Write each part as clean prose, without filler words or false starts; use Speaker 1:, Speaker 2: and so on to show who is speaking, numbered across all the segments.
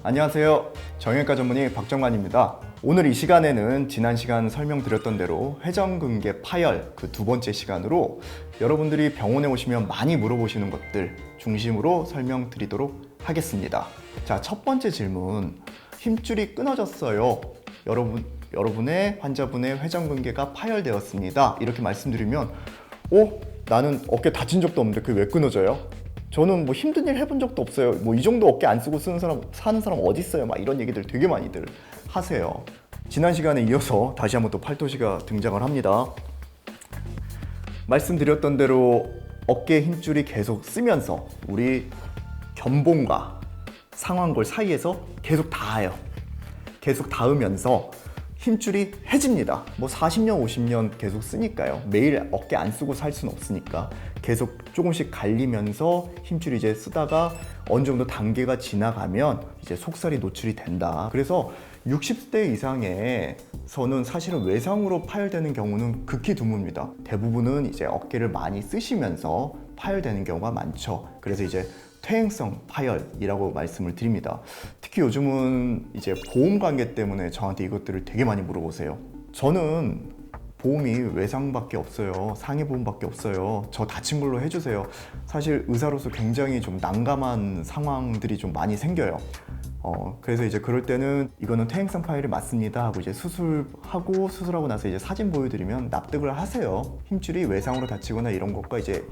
Speaker 1: 안녕하세요. 정형외과 전문의 박정만입니다. 오늘 이 시간에는 지난 시간 설명드렸던 대로 회전근개 파열 그 두 번째 시간으로 여러분들이 병원에 오시면 많이 물어보시는 것들 중심으로 설명드리도록 하겠습니다. 자, 첫 번째 질문. 힘줄이 끊어졌어요. 여러분의 환자분의 회전근개가 파열되었습니다. 이렇게 말씀드리면 나는 어깨 다친 적도 없는데 그게 왜 끊어져요? 저는 뭐 힘든 일 해본 적도 없어요. 뭐 이 정도 어깨 안 쓰고 사는 사람 어디 있어요? 막 이런 얘기들 되게 많이들 하세요. 지난 시간에 이어서 다시 한번 또 팔토시가 등장을 합니다. 말씀드렸던 대로 어깨 힘줄이 계속 쓰면서 우리 견봉과 상완골 사이에서 계속 닿아요. 계속 닿으면서 힘줄이 해집니다. 뭐 40년, 50년 계속 쓰니까요. 매일 어깨 안 쓰고 살 수는 없으니까 계속 조금씩 갈리면서 힘줄이 이제 쓰다가 어느 정도 단계가 지나가면 이제 속살이 노출이 된다. 그래서 60대 이상에서는 사실은 외상으로 파열되는 경우는 극히 드뭅니다. 대부분은 이제 어깨를 많이 쓰시면서 파열되는 경우가 많죠. 그래서 이제 퇴행성 파열이라고 말씀을 드립니다. 특히 요즘은 이제 보험 관계 때문에 저한테 이것들을 되게 많이 물어보세요. 저는 보험이 외상밖에 없어요. 상해보험밖에 없어요. 저 다친 걸로 해주세요. 사실 의사로서 굉장히 좀 난감한 상황들이 좀 많이 생겨요. 그래서 이제 그럴 때는 이거는 퇴행성 파열이 맞습니다 하고 이제 수술하고 나서 이제 사진 보여드리면 납득을 하세요. 힘줄이 외상으로 다치거나 이런 것과 이제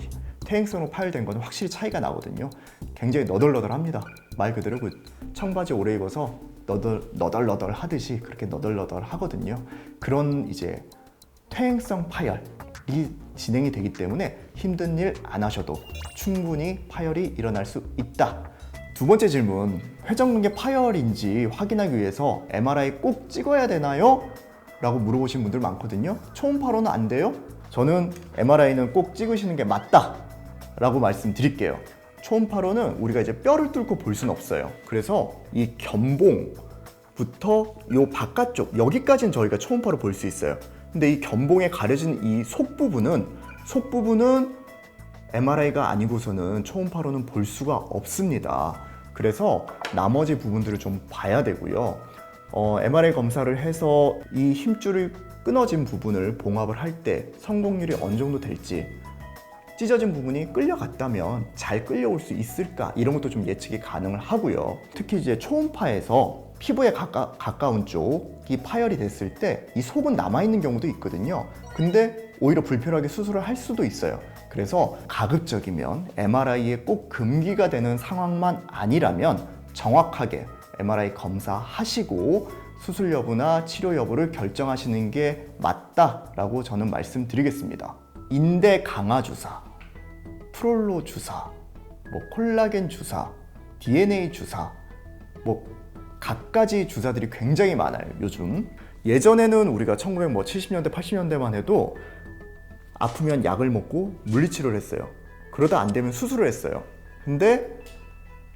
Speaker 1: 퇴행성으로 파열된 거는 확실히 차이가 나거든요. 굉장히 너덜너덜합니다. 말 그대로 그 청바지 오래 입어서 너덜너덜 하듯이 그렇게 너덜너덜 하거든요. 그런 이제 퇴행성 파열이 진행이 되기 때문에 힘든 일 안 하셔도 충분히 파열이 일어날 수 있다. 두 번째 질문, 회전근개 파열인지 확인하기 위해서 MRI 꼭 찍어야 되나요? 라고 물어보신 분들 많거든요. 초음파로는 안 돼요? 저는 MRI는 꼭 찍으시는 게 맞다 라고 말씀드릴게요. 초음파로는 우리가 이제 뼈를 뚫고 볼 수는 없어요. 그래서 이 견봉부터 요 바깥쪽 여기까지는 저희가 초음파로 볼 수 있어요. 근데 이 견봉에 가려진 이 속 부분은 MRI가 아니고서는 초음파로는 볼 수가 없습니다. 그래서 나머지 부분들을 좀 봐야 되고요. MRI 검사를 해서 이 힘줄이 끊어진 부분을 봉합을 할 때 성공률이 어느 정도 될지, 찢어진 부분이 끌려갔다면 잘 끌려올 수 있을까, 이런 것도 좀 예측이 가능을 하고요. 특히 이제 초음파에서 피부에 가까운 쪽이 파열이 됐을 때 이 속은 남아있는 경우도 있거든요. 근데 오히려 불편하게 수술을 할 수도 있어요. 그래서 가급적이면 MRI에 꼭 금기가 되는 상황만 아니라면 정확하게 MRI 검사하시고 수술 여부나 치료 여부를 결정하시는 게 맞다라고 저는 말씀드리겠습니다. 인대 강화 주사, 프롤로 주사, 콜라겐 주사, DNA 주사, 갖가지 주사들이 굉장히 많아요. 요즘 예전에는 우리가 1970년대 80년대만 해도 아프면 약을 먹고 물리치료를 했어요. 그러다 안 되면 수술을 했어요. 근데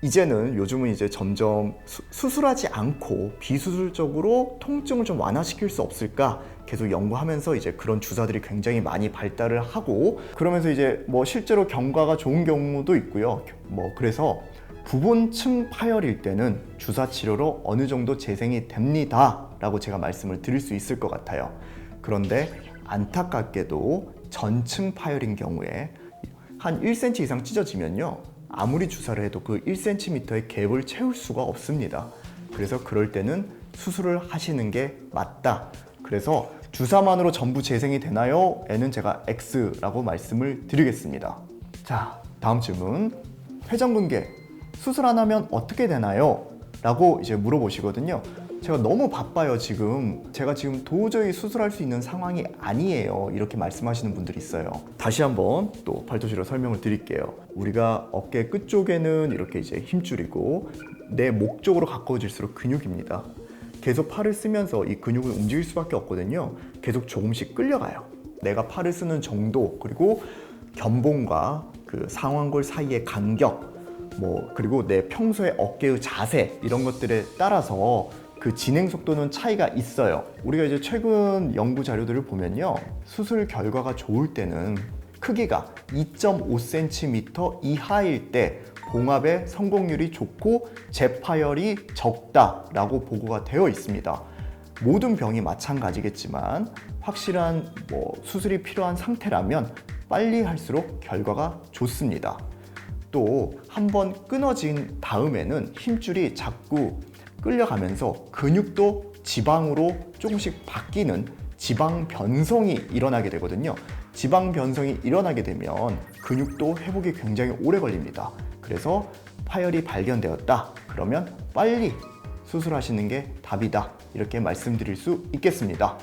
Speaker 1: 이제는 요즘은 이제 점점 수술하지 않고 비수술적으로 통증을 좀 완화시킬 수 없을까 계속 연구하면서 이제 그런 주사들이 굉장히 많이 발달을 하고, 그러면서 이제 실제로 경과가 좋은 경우도 있고요. 그래서 부분층 파열일 때는 주사 치료로 어느 정도 재생이 됩니다 라고 제가 말씀을 드릴 수 있을 것 같아요. 그런데 안타깝게도 전층 파열인 경우에 한 1cm 이상 찢어지면요, 아무리 주사를 해도 그 1cm의 갭을 채울 수가 없습니다. 그래서 그럴 때는 수술을 하시는 게 맞다. 그래서 주사만으로 전부 재생이 되나요? 에는 제가 X라고 말씀을 드리겠습니다. 자, 다음 질문. 회전근개 수술 안 하면 어떻게 되나요? 라고 이제 물어보시거든요. 제가 너무 바빠요. 제가 지금 도저히 수술할 수 있는 상황이 아니에요. 이렇게 말씀하시는 분들이 있어요. 다시 한번 또 팔토시로 설명을 드릴게요. 우리가 어깨 끝쪽에는 이렇게 이제 힘줄이고 내 목 쪽으로 가까워질수록 근육입니다. 계속 팔을 쓰면서 이 근육을 움직일 수밖에 없거든요. 계속 조금씩 끌려가요. 내가 팔을 쓰는 정도, 그리고 견봉과 그 상완골 사이의 간격, 그리고 내 평소의 어깨의 자세, 이런 것들에 따라서 그 진행 속도는 차이가 있어요. 우리가 이제 최근 연구 자료들을 보면요, 수술 결과가 좋을 때는 크기가 2.5cm 이하일 때 봉합의 성공률이 좋고 재파열이 적다라고 보고가 되어 있습니다. 모든 병이 마찬가지겠지만 확실한 수술이 필요한 상태라면 빨리 할수록 결과가 좋습니다. 또 한번 끊어진 다음에는 힘줄이 자꾸 끌려가면서 근육도 지방으로 조금씩 바뀌는 지방 변성이 일어나게 되거든요. 지방 변성이 일어나게 되면 근육도 회복이 굉장히 오래 걸립니다. 그래서 파열이 발견되었다. 그러면 빨리 수술하시는 게 답이다. 이렇게 말씀드릴 수 있겠습니다.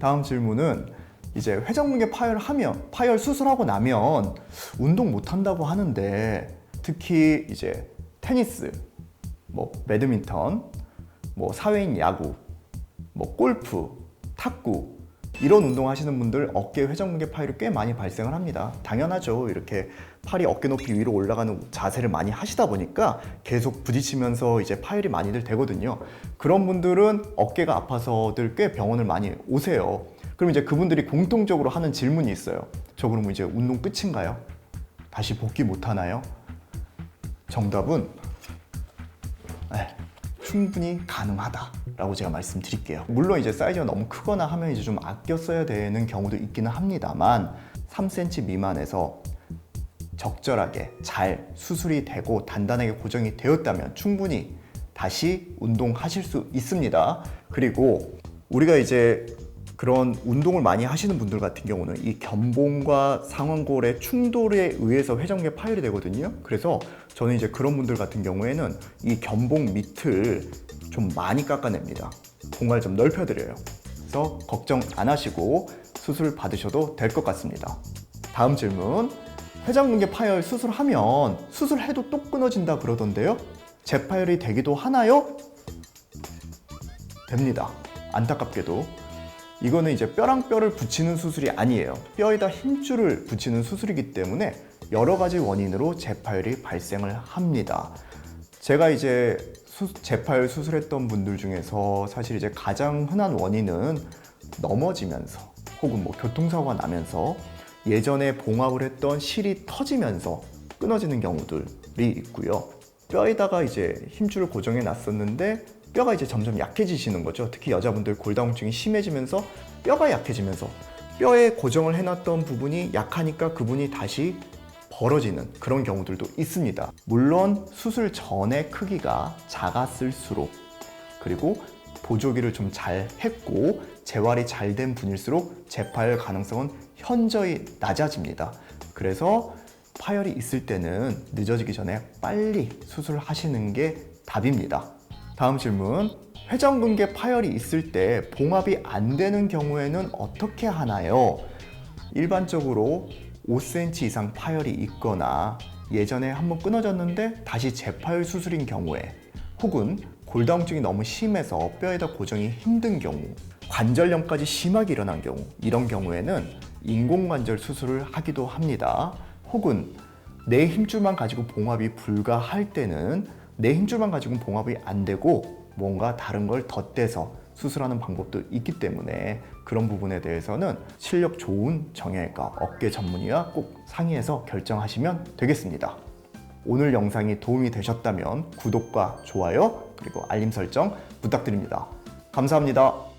Speaker 1: 다음 질문은 이제 회전근개 파열 수술하고 나면 운동 못 한다고 하는데 특히 이제 테니스, 배드민턴, 사회인 야구, 골프, 탁구 이런 운동 하시는 분들 어깨 회전근개 파열이 꽤 많이 발생을 합니다. 당연하죠. 이렇게 팔이 어깨 높이 위로 올라가는 자세를 많이 하시다 보니까 계속 부딪히면서 이제 파열이 많이들 되거든요. 그런 분들은 어깨가 아파서들 꽤 병원을 많이 오세요. 그럼 이제 그분들이 공통적으로 하는 질문이 있어요. 저 그러면 이제 운동 끝인가요? 다시 복귀 못 하나요? 정답은 충분히 가능하다라고 제가 말씀드릴게요. 물론 이제 사이즈가 너무 크거나 하면 이제 좀 아껴 써야 되는 경우도 있기는 합니다만 3cm 미만에서 적절하게 잘 수술이 되고 단단하게 고정이 되었다면 충분히 다시 운동하실 수 있습니다. 그리고 우리가 이제 그런 운동을 많이 하시는 분들 같은 경우는 이 견봉과 상완골의 충돌에 의해서 회전근개 파열이 되거든요. 그래서 저는 이제 그런 분들 같은 경우에는 이 견봉 밑을 좀 많이 깎아냅니다. 공간을 좀 넓혀드려요. 그래서 걱정 안 하시고 수술 받으셔도 될 것 같습니다. 다음 질문. 회전근개 파열 수술하면 수술해도 또 끊어진다 그러던데요? 재파열이 되기도 하나요? 됩니다. 안타깝게도. 이거는 이제 뼈랑 뼈를 붙이는 수술이 아니에요. 뼈에다 힘줄을 붙이는 수술이기 때문에 여러 가지 원인으로 재파열이 발생을 합니다. 제가 이제 재파열 수술했던 분들 중에서 사실 이제 가장 흔한 원인은 넘어지면서 혹은 교통사고가 나면서 예전에 봉합을 했던 실이 터지면서 끊어지는 경우들이 있고요. 뼈에다가 이제 힘줄을 고정해 놨었는데 뼈가 이제 점점 약해지시는 거죠. 특히 여자분들 골다공증이 심해지면서 뼈가 약해지면서 뼈에 고정을 해놨던 부분이 약하니까 그분이 다시 벌어지는 그런 경우들도 있습니다. 물론 수술 전의 크기가 작았을수록 그리고 보조기를 좀 잘 했고 재활이 잘 된 분일수록 재파열 가능성은 현저히 낮아집니다. 그래서 파열이 있을 때는 늦어지기 전에 빨리 수술하시는 게 답입니다. 다음 질문. 회전근개 파열이 있을 때 봉합이 안 되는 경우에는 어떻게 하나요? 일반적으로 5cm 이상 파열이 있거나 예전에 한번 끊어졌는데 다시 재파열 수술인 경우에 혹은 골다공증이 너무 심해서 뼈에다 고정이 힘든 경우 관절염까지 심하게 일어난 경우 이런 경우에는 인공관절 수술을 하기도 합니다. 혹은 내 힘줄만 가지고 봉합이 불가할 때는 내 힘줄만 가지고는 봉합이 안 되고 뭔가 다른 걸 덧대서 수술하는 방법도 있기 때문에 그런 부분에 대해서는 실력 좋은 정형외과 어깨 전문의와 꼭 상의해서 결정하시면 되겠습니다. 오늘 영상이 도움이 되셨다면 구독과 좋아요 그리고 알림 설정 부탁드립니다. 감사합니다.